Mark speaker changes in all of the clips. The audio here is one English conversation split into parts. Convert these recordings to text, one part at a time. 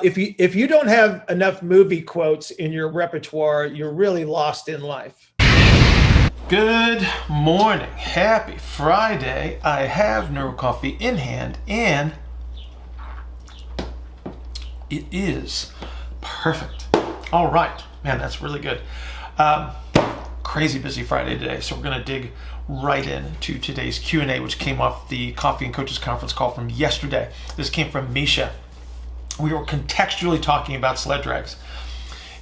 Speaker 1: If you don't have enough movie quotes in your repertoire, you're really lost in life.
Speaker 2: Good morning. Happy Friday. I have Neuro Coffee in hand and it is perfect. All right. Man, that's really good. Crazy busy Friday today. So we're going to dig right into today's Q&A, which came off the Coffee and Coaches Conference call from yesterday. This came from Misha. We were contextually talking about sled drags.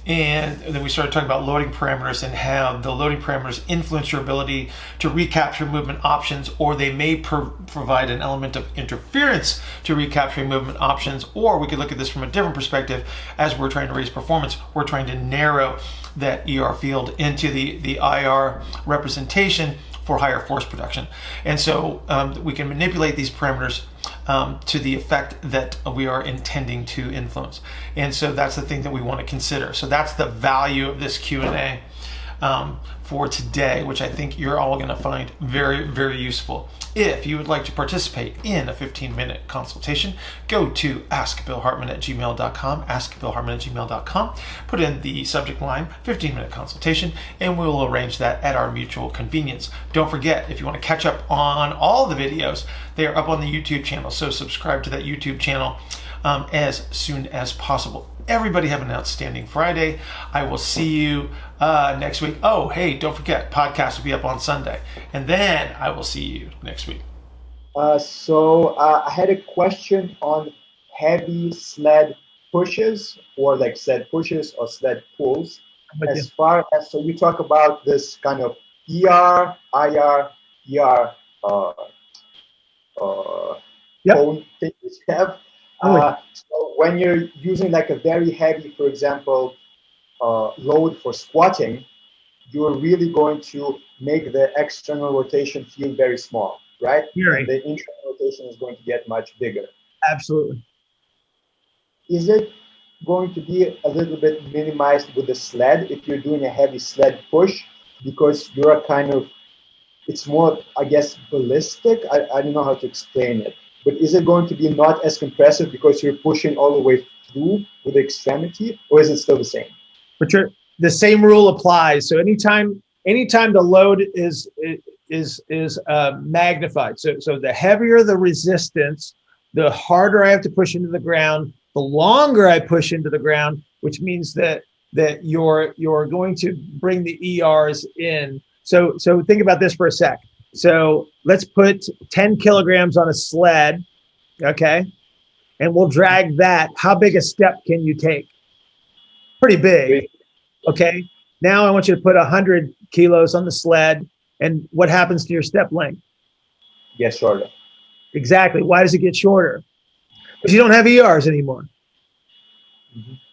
Speaker 2: And then we started talking about loading parameters and how the loading parameters influence your ability to recapture movement options, or they may provide an element of interference to recapturing movement options. Or we could look at this from a different perspective. As we're trying to raise performance, we're trying to narrow that ER field into the IR representation for higher force production. And so we can manipulate these parameters to the effect that we are intending to influence. And so that's the thing that we want to consider. So that's the value of this Q&A for today, which I think you're all going to find very, very useful. If you would like to participate in a 15-minute consultation, go to askbillhartman@gmail.com, askbillhartman@gmail.com, put in the subject line 15-minute consultation, and we'll arrange that at our mutual convenience. Don't forget, if you want to catch up on all the videos, they are up on the YouTube channel, so subscribe to that YouTube channel as soon as possible. Everybody have an outstanding Friday. I will see you next week. Oh, hey, don't forget, podcast will be up on Sunday. And then I will see you next week.
Speaker 3: I had a question on heavy sled pushes, or like sled pushes or sled pulls. As far as, so you talk about this kind of ER, IR, ER cone thing you have. So when you're using like a very heavy, for example, load for squatting, you're really going to make the external rotation feel very small, right?
Speaker 1: Right.
Speaker 3: And the internal rotation is going to get much bigger.
Speaker 1: Absolutely.
Speaker 3: Is it going to be a little bit minimized with the sled if you're doing a heavy sled push, because you're kind of, it's more, I guess, ballistic? I don't know how to explain it. But is it going to be not as compressive because you're pushing all the way through with the extremity, or is it still the same?
Speaker 1: But the same rule applies. So anytime the load is magnified. So the heavier the resistance, the harder I have to push into the ground, the longer I push into the ground, which means that you're going to bring the ERs in. So think about this for a sec. So let's put 10 kilograms on a sled, okay? And we'll drag that. How big a step can you take? Pretty big, okay? Now I want you to put 100 kilos on the sled, and what happens to your step length?
Speaker 3: Gets shorter.
Speaker 1: Exactly. Why does it get shorter? Because you don't have ERs anymore,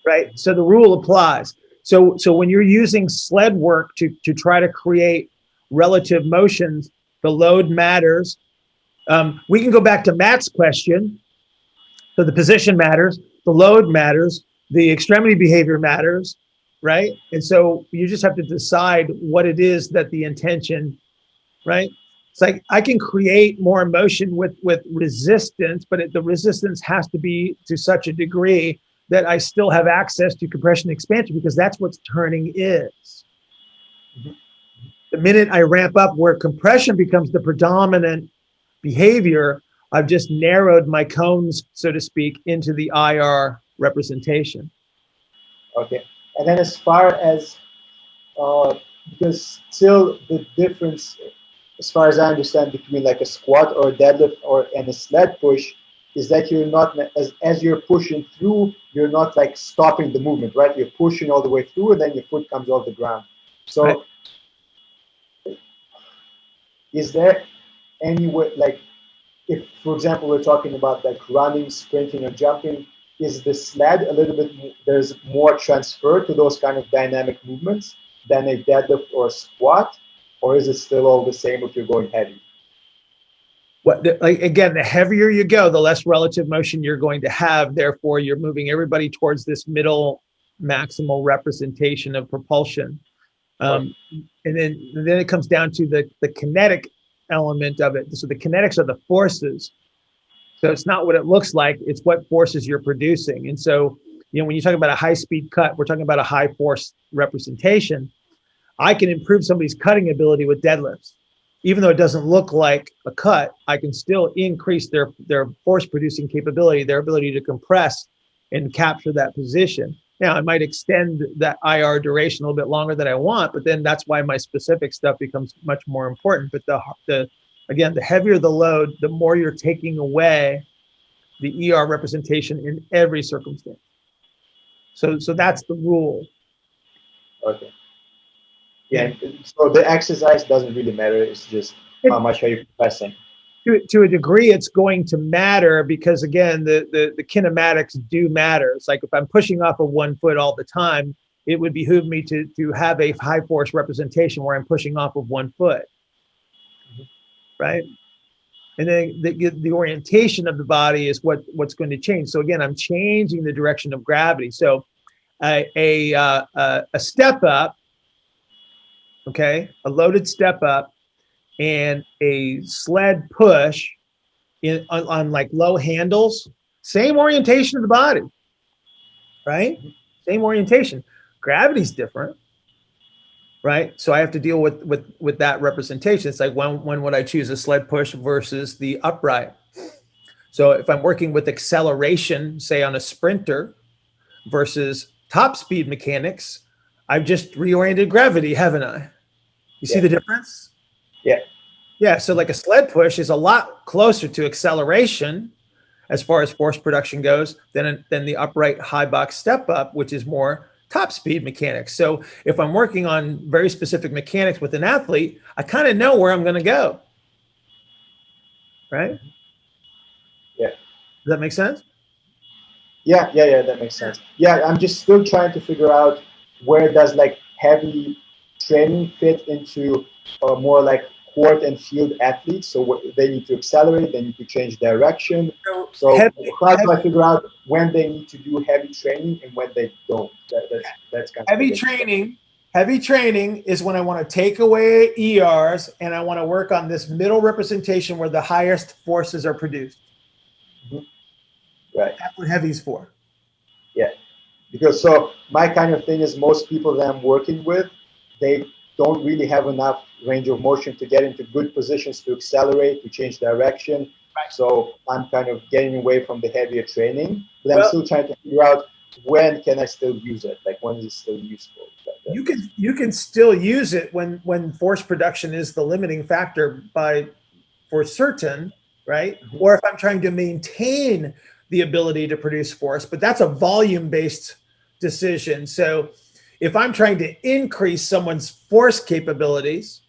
Speaker 1: right? So the rule applies. So when you're using sled work to try to create relative motions, the load matters. We can go back to Matt's question. So the position matters, the load matters, the extremity behavior matters, right? And so you just have to decide what it is that the intention, right? It's like I can create more motion with resistance, but the resistance has to be to such a degree that I still have access to compression and expansion, because that's what turning is. The minute I ramp up where compression becomes the predominant behavior, I've just narrowed my cones, so to speak, into the IR representation.
Speaker 3: Okay. And then as far as, because still the difference, as far as I understand, between like a squat or a deadlift and a sled push is that you're not, as you're pushing through, you're not like stopping the movement, right? You're pushing all the way through, and then your foot comes off the ground. So
Speaker 1: right.
Speaker 3: Is there any way, like, if, for example, we're talking about like running, sprinting, or jumping, is the sled a little bit, there's more transfer to those kind of dynamic movements than a deadlift or a squat, or is it still all the same if you're going heavy?
Speaker 1: Again, the heavier you go, the less relative motion you're going to have. Therefore, you're moving everybody towards this middle maximal representation of propulsion. And then it comes down to the kinetic element of it. So the kinetics are the forces. So it's not what it looks like, it's what forces you're producing. And so when you talk about a high speed cut, we're talking about a high force representation. I can improve somebody's cutting ability with deadlifts. Even though it doesn't look like a cut, I can still increase their force producing capability, their ability to compress and capture that position. Now, I might extend that IR duration a little bit longer than I want, but then that's why my specific stuff becomes much more important. But again, the heavier the load, the more you're taking away the ER representation in every circumstance. So that's the rule.
Speaker 3: Okay. Yeah. So the exercise doesn't really matter. It's just how much are you compressing.
Speaker 1: To a degree, it's going to matter because, again, the kinematics do matter. It's like if I'm pushing off of 1 foot all the time, it would behoove me to have a high force representation where I'm pushing off of 1 foot, right? And then the orientation of the body is what's going to change. So again, I'm changing the direction of gravity. So a step up, okay, a loaded step up, and a sled push on like low handles, same orientation of the body, right? Same orientation. Gravity's different, right? So I have to deal with that representation. It's like when would I choose a sled push versus the upright? So if I'm working with acceleration, say on a sprinter versus top speed mechanics, I've just reoriented gravity, haven't I? You see the difference?
Speaker 3: Yeah.
Speaker 1: Yeah, so like a sled push is a lot closer to acceleration as far as force production goes than the upright high box step up, which is more top speed mechanics. So if I'm working on very specific mechanics with an athlete, I kind of know where I'm going to go. Right?
Speaker 3: Yeah.
Speaker 1: Does that make sense?
Speaker 3: Yeah, that makes sense. Yeah, I'm just still trying to figure out where does like heavy training fit into more like court and field athletes. So they need to accelerate, they need to change direction. So how do I figure out when they need to do heavy training and when they don't? That's kind of
Speaker 1: Heavy training is when I want to take away ERs and I want to work on this middle representation where the highest forces are produced.
Speaker 3: Right.
Speaker 1: That's what heavy's for.
Speaker 3: Yeah. Because so my kind of thing is most people that I'm working with, they don't really have enough range of motion to get into good positions to accelerate, to change direction.
Speaker 1: Right.
Speaker 3: So I'm kind of getting away from the heavier training, but I'm still trying to figure out when can I still use it? Like when is it still useful?
Speaker 1: You can still use it when force production is the limiting factor for certain, right? Mm-hmm. Or if I'm trying to maintain the ability to produce force, but that's a volume-based decision. So if I'm trying to increase someone's force capabilities,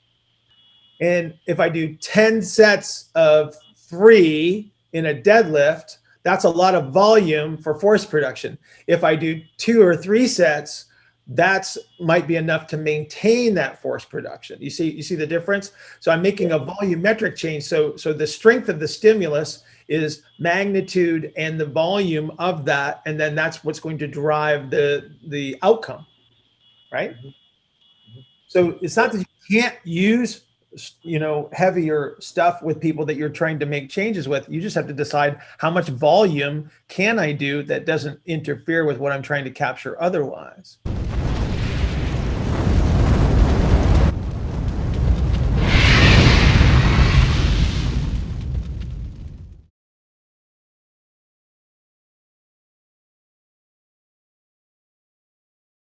Speaker 1: and if I do 10 sets of 3 in a deadlift, that's a lot of volume for force production. If I do 2 or 3 sets, that's might be enough to maintain that force production. You see the difference? So I'm making a volumetric change. So the strength of the stimulus is magnitude and the volume of that, and then that's what's going to drive the outcome, right? Mm-hmm. So it's not that you can't use heavier stuff with people that you're trying to make changes with. You just have to decide how much volume can I do that doesn't interfere with what I'm trying to capture otherwise.